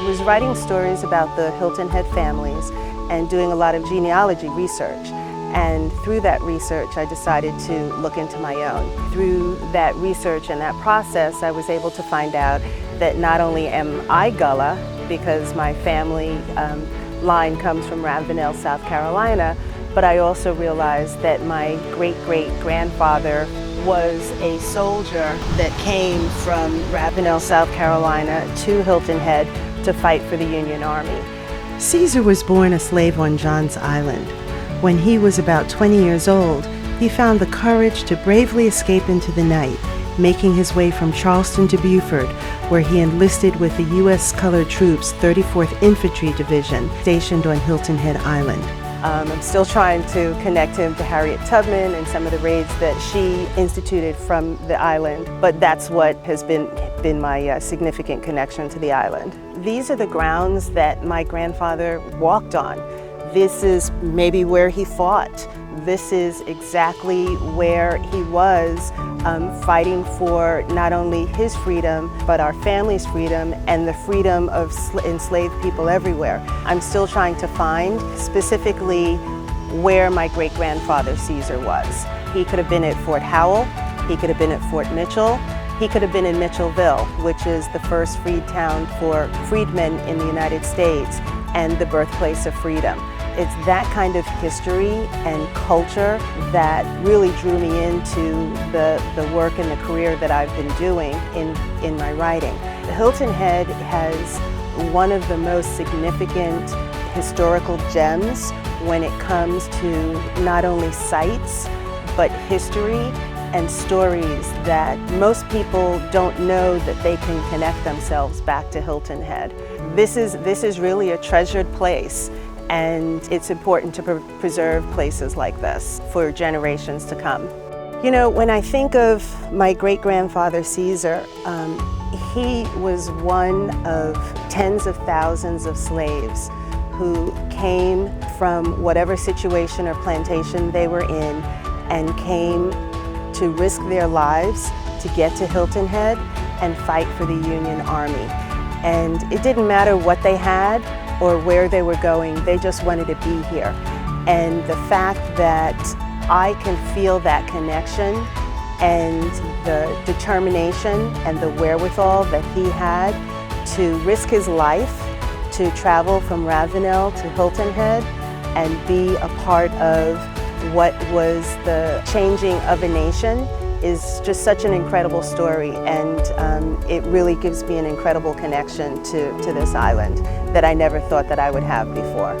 was writing stories about the Hilton Head families and doing a lot of genealogy research. And through that research, I decided to look into my own. Through that research and that process, I was able to find out that not only am I Gullah, because my family line comes from Ravenel, South Carolina, but I also realized that my great-great-grandfather was a soldier that came from Ravenel, South Carolina to Hilton Head to fight for the Union Army. Caesar was born a slave on John's Island. When he was about 20 years old, he found the courage to bravely escape into the night, making his way from Charleston to Beaufort, where he enlisted with the U.S. Colored Troops 34th Infantry Division, stationed on Hilton Head Island. I'm still trying to connect him to Harriet Tubman and some of the raids that she instituted from the island, but that's what has been my significant connection to the island. These are the grounds that my grandfather walked on. This is maybe where he fought. This is exactly where he was fighting for not only his freedom, but our family's freedom and the freedom of enslaved people everywhere. I'm still trying to find specifically where my great-grandfather Caesar was. He could have been at Fort Howell, he could have been at Fort Mitchell, he could have been in Mitchellville, which is the first freed town for freedmen in the United States and the birthplace of freedom. It's that kind of history and culture that really drew me into the work and the career that I've been doing in my writing. Hilton Head has one of the most significant historical gems when it comes to not only sites, but history and stories that most people don't know that they can connect themselves back to Hilton Head. This is really a treasured place. And it's important to preserve places like this for generations to come. You know, when I think of my great-grandfather Caesar, he was one of tens of thousands of slaves who came from whatever situation or plantation they were in and came to risk their lives to get to Hilton Head and fight for the Union Army. And it didn't matter what they had or where they were going, they just wanted to be here. And the fact that I can feel that connection and the determination and the wherewithal that he had to risk his life to travel from Ravenel to Hilton Head and be a part of what was the changing of a nation is just such an incredible story, and it really gives me an incredible connection to this island that I never thought that I would have before.